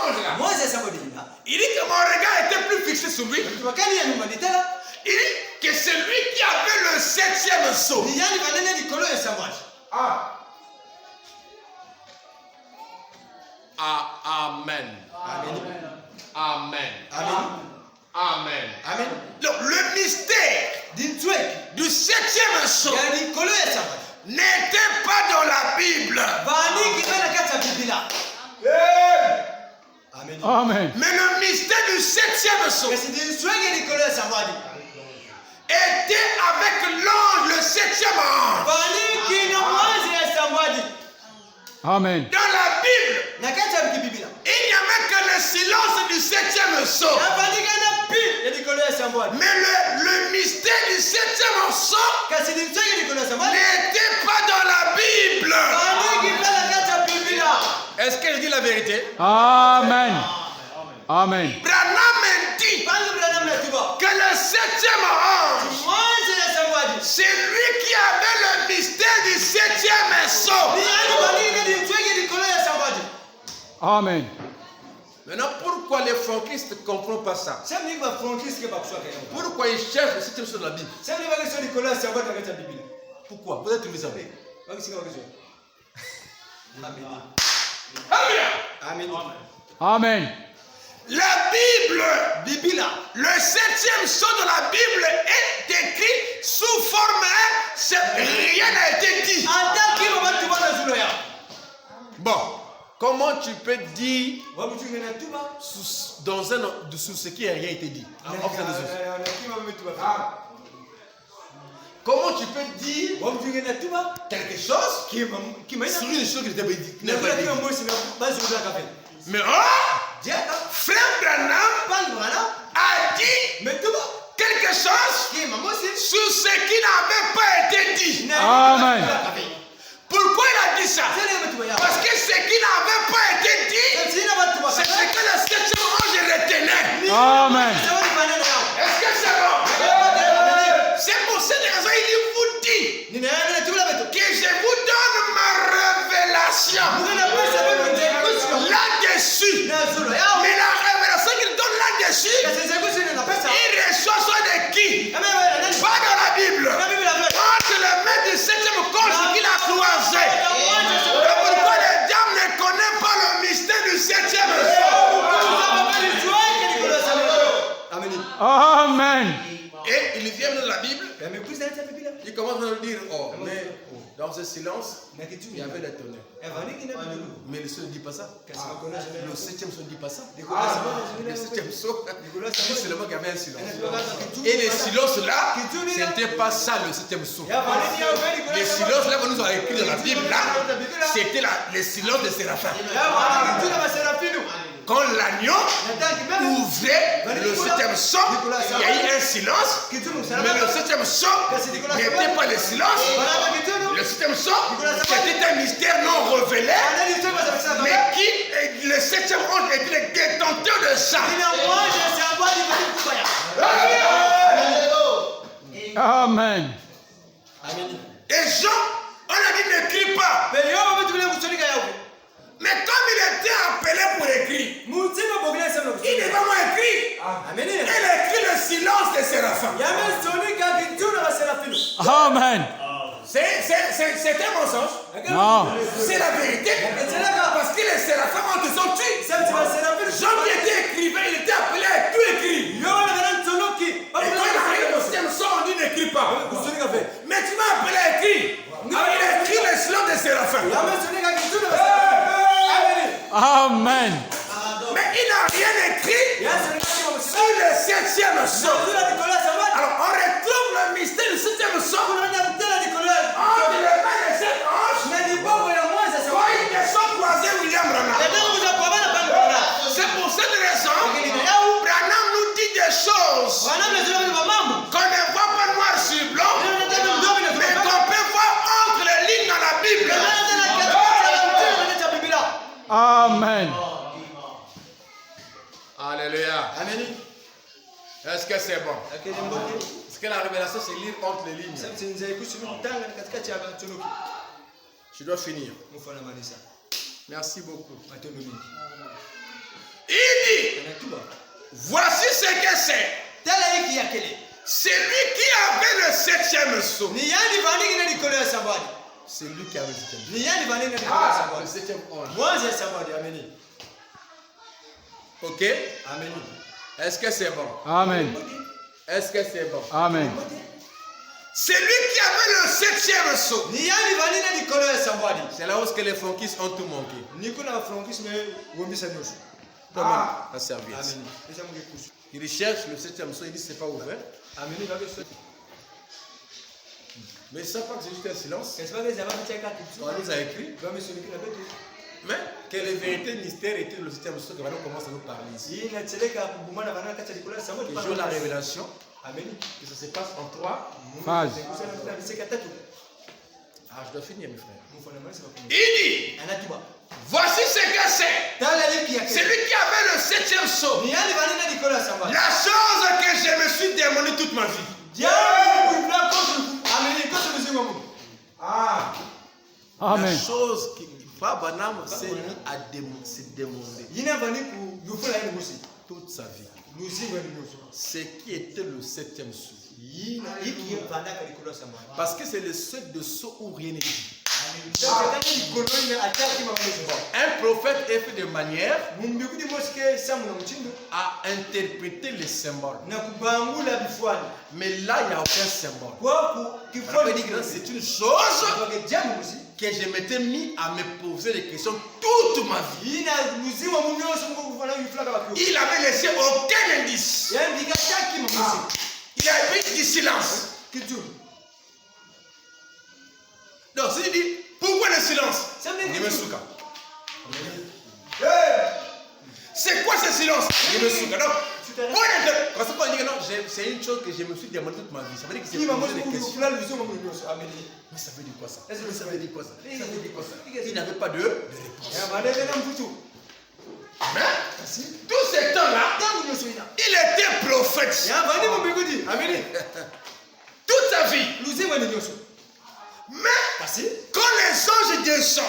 ange-là, il dit que mon regard était plus fixé sur lui. Il dit que c'est lui qui avait le 7e sceau. Amen. Amen. Amen. Amen. Donc, le mystère du 7e sceau n'était pas dans la Bible. Amen. Mais le mystère du 7e sceau était avec l'ange, le 7e ange. Amen. Dans la Bible, il n'y avait que le silence du 7e sceau. Mais le mystère du 7e sceau n'était pas dans la Bible. Est-ce que je dis la vérité? Amen. Amen. Branham dit que le 7e ange, c'est lui qui avait le mystère du 7e sceau. Amen. Maintenant, pourquoi les franquistes ne comprennent pas ça? Pourquoi ils cherchent le 7e sceau dans la Bible? Pourquoi? Vous avez trouvé ça? Alléluia. Amen. La Bible, le 7e sceau de la Bible est écrit sous forme, rien n'a été dit. Bon, comment tu peux dire sous ce qui n'a rien été dit? Comment tu peux dire quelque chose sur une chose qui n'était pas dit? Mais Frère Branham a dit quelque chose sur ce qui n'avait pas été dit. Amen. Pourquoi il a dit ça? Parce que ce qui n'avait pas été dit, c'est ce que le 7e ange retenait. Amen. Est-ce que c'est bon? C'est pour cette raison il vous dit que je vous donne ma révélation là-dessus. Mais la révélation qu'il donne là-dessus, il reçoit ça de qui? Pas dans la Bible. Entre le maître du 7e ange qu'il a croisé. Pourquoi les dames ne connaissent pas le mystère du 7e sceau? Amen. Et il vient dans la Bible. Il commence à nous dire, oh, mais dans ce silence, il y avait le tonnerre. Mais le sceau ne dit pas ça. Le 7e sceau ne dit pas ça. Le 7e sceau, dit seulement qu'il y avait un silence. Et le silence là, ce n'était pas ça le 7e sceau. Le silence là qu'on nous a écrit dans la Bible là, c'était le silence de Séraphin. Quand l'agneau ouvrait le 7e sceau, il y a eu un silence, mais le 7e sceau n'était pas le silence. Le 7e sceau, c'était un mystère non révélé, mais qui, le 7e ange était le détenteur de ça. Amen. Et Jean, on a dit ne crie pas. Mais comme il était appelé pour écrire, il n'est vraiment écrit. Il écrit le silence de Séraphin. Amen. C'est un mensonge. Non. C'est la vérité. Parce que les séraphins ont été tués. Jean qui était écrivain, il était appelé à tout écrire. Et quand il arrive au 7e sceau, on dit n'écris pas. Mais tu m'as appelé à écrire. Alors il a écrit le silence de Séraphin. Amen. Mais il n'a rien écrit sur le 7e sceau. Alors on retrouve le mystère du 7e sceau. Entre les mains de cet ange, quand ils ne sont croisés William Branham. C'est pour cette raison, Branham nous dit des choses qu'on ne voit pas noir sur blanc, mais qu'on peut voir entre les lignes dans la Bible. Amen. Alléluia. Est-ce que c'est bon? Est-ce que la révélation c'est lire entre les lignes? Je dois finir. Merci beaucoup. Voici ce que c'est. C'est lui qui avait le 7e sceau. C'est lui qui avait le 7e sceau. Le 7e ange. Ok? Amen. Est-ce que c'est bon? Amen. Est-ce que c'est bon? Amen. C'est lui qui avait le 7e sceau. C'est là où les franquistes ont tout manqué. La serviette. Il cherche le 7e sceau, il dit c'est pas ouvert. Mais ils ne savent pas que c'est juste un silence. On nous a écrit. Mais que les vérités mystères étaient le 7e sceau que maintenant commence à nous parler ici. Ils jouent la révélation. Que ça se passe en 3 phases. Ah, je dois finir, mes frères. Il dit, voici ce que c'est. C'est lui qui avait le 7e sceau. La chose que je me suis demandé toute ma vie. Amen. La chose que Banam s'est mis à se demander toute sa vie. C'est qui était le 7e sceau. Parce que c'est le seul de sceau où rien n'est dit. Un prophète est fait de manière à interpréter les symboles. Mais là, il n'y a aucun symbole. C'est une chose que je m'étais mis à me poser des questions toute ma vie. Il avait laissé aucun indice. Il avait dit silence. Donc, s'il dit, pourquoi le silence? C'est quoi ce silence? Donc, c'est une chose que je me suis demandé toute ma vie. Ça veut dire que c'est posé des questions. Mais ça veut dire quoi ça? Ça veut dire quoi ça? Il n'avait pas de réponse. Mais, tout ce temps-là, il était prophète. Toute sa vie. Mais, quand les anges descendent,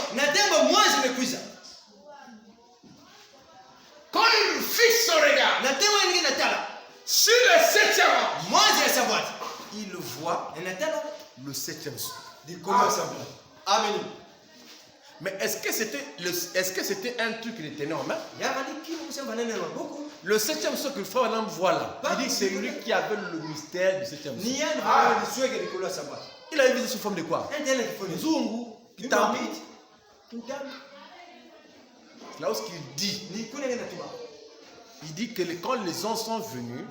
quand il fixe son regard sur le 7e ange, il voit le 7e sceau. Amen. Mais est-ce que c'était un truc qu'il tenait en main? Le 7e sceau que le frère Adam voit là, il dit que c'est lui qui avait le mystère du 7e sceau. Il avait visé sous forme de quoi? Zungu, Kitambi. C'est là où il dit. Il dit que quand les anges sont venus,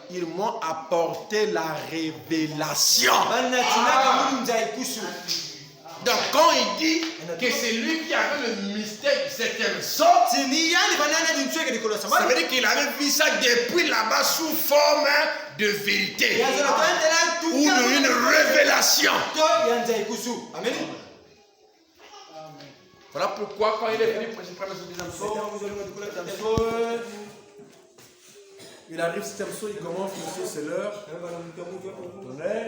ils m'ont apporté la révélation. Donc quand il dit que c'est lui qui avait le mystère du 7e sceau, ça veut dire qu'il avait vu ça depuis là-bas sous forme de vérité ou d'une révélation. Voilà pourquoi quand il est venu pour prendre le 7e sceau, il arrive 7e sceau, il commence, monsieur, c'est l'heure.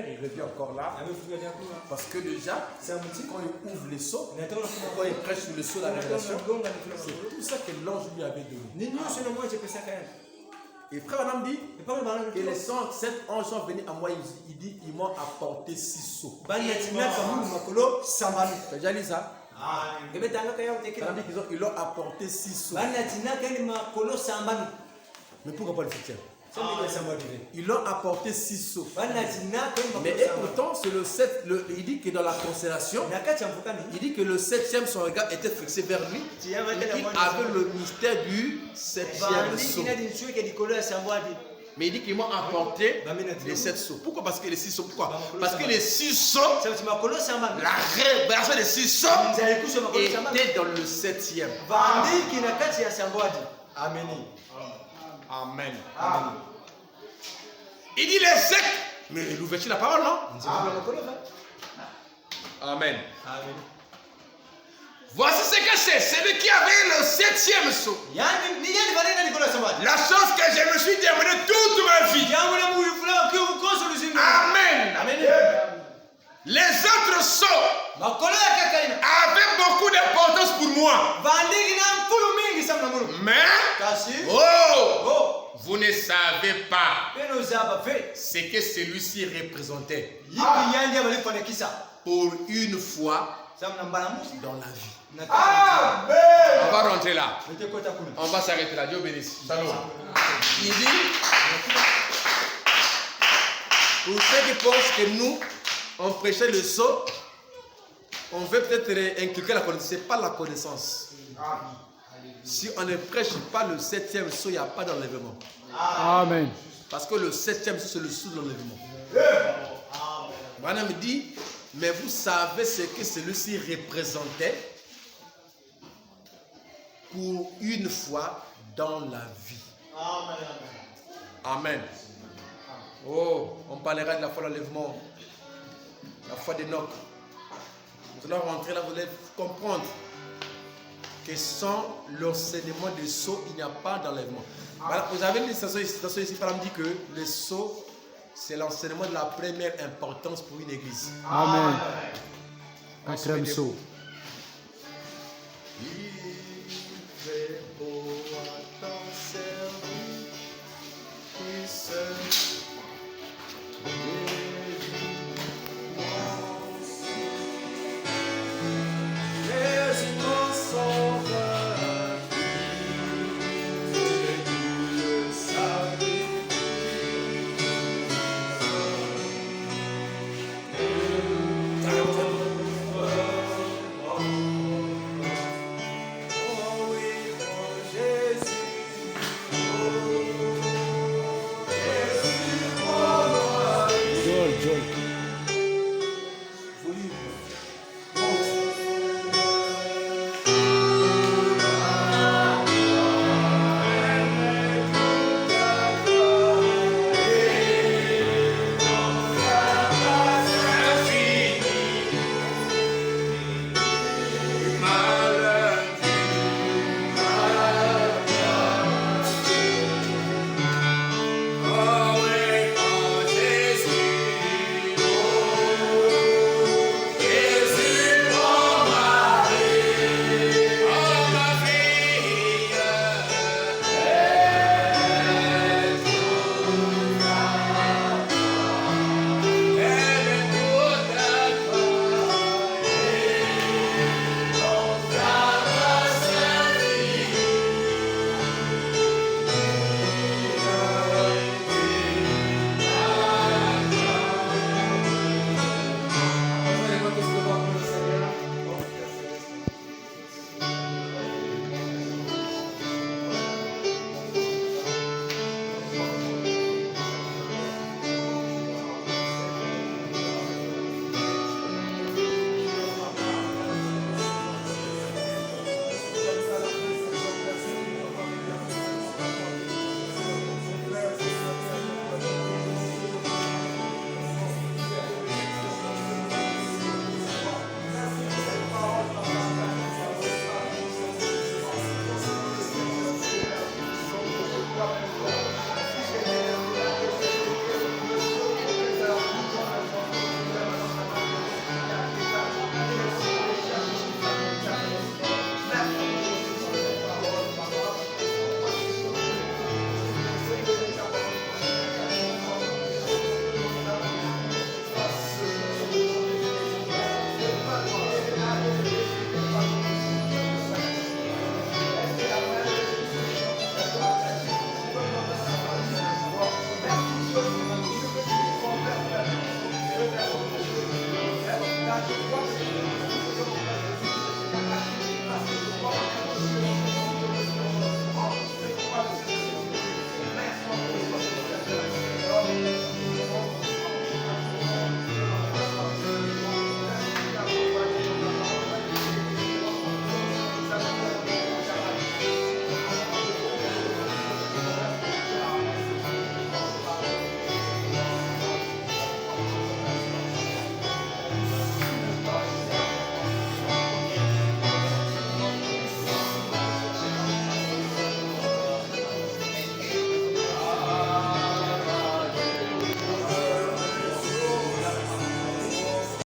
Il revient encore là. Parce que déjà, quand il ouvre les sceaux, quand il prêche sur le sceau de la révélation, c'est tout ça que l'ange lui avait donné. Et frère Adam dit que les 107 anges sont venus à moi, il dit ils m'ont apporté 6 sceaux. Tu as déjà lu ça? Ils l'ont apporté 6 sceaux. Mais pourquoi pas le 7e? Ils l'ont apporté 6 sceaux. Mais et pourtant, c'est le 7. Il dit que dans la constellation, il dit que le 7e, son regard était fixé vers lui. Il avait le mystère du 7e sceau. Mais il dit qu'ils m'ont apporté les 7 sceaux. Pourquoi? Parce que les 6 sceaux. Pourquoi? Parce que les 6 sceaux, la révélation des 6 sceaux était dans le 7e. Amen. Amen. Amen. Il dit les 7. Mais l'ouverture de la parole, non? Amen. Amen. Voici ce que c'est. C'est lui qui avait le 7e sceau. La chose que je me suis demandé toute ma vie. Amen. Amen. Les autres sceaux makolo ya kakaina avaient beaucoup d'importance pour moi. vandiki na mfulu mingi sana muno Mais, kasi oh, vous ne savez pas beno zaba fe ce que celui-ci représentait yiki yandi abalifanya pour une fois samna mbala musi dans la vie. Amen. On va rentrer là. Metekota kuna On va s'arrêter là. Dieu bénisse. Salut. Il dit, pour ceux qui pensent que nous, on prêchait le sceau, on veut peut-être inculquer la connaissance. Ce n'est pas la connaissance. Si on ne prêche pas le 7e sceau, il n'y a pas d'enlèvement. Amen. Parce que le 7e sceau, c'est le sceau de l'enlèvement. Madame me dit, mais vous savez ce que celui-ci représentait pour une fois dans la vie. Amen. Oh, on parlera de la foi de l'enlèvement, la foi d'Enoch. Vous allez rentrer là, vous allez comprendre que sans l'enseignement des sceaux, il n'y a pas d'enlèvement. Voilà, vous avez une citation ici, par exemple, dit que le sceau, c'est l'enseignement de la première importance pour une église. Amen. Quatrième saut. Il fait beau à ton service, puissant. Joy.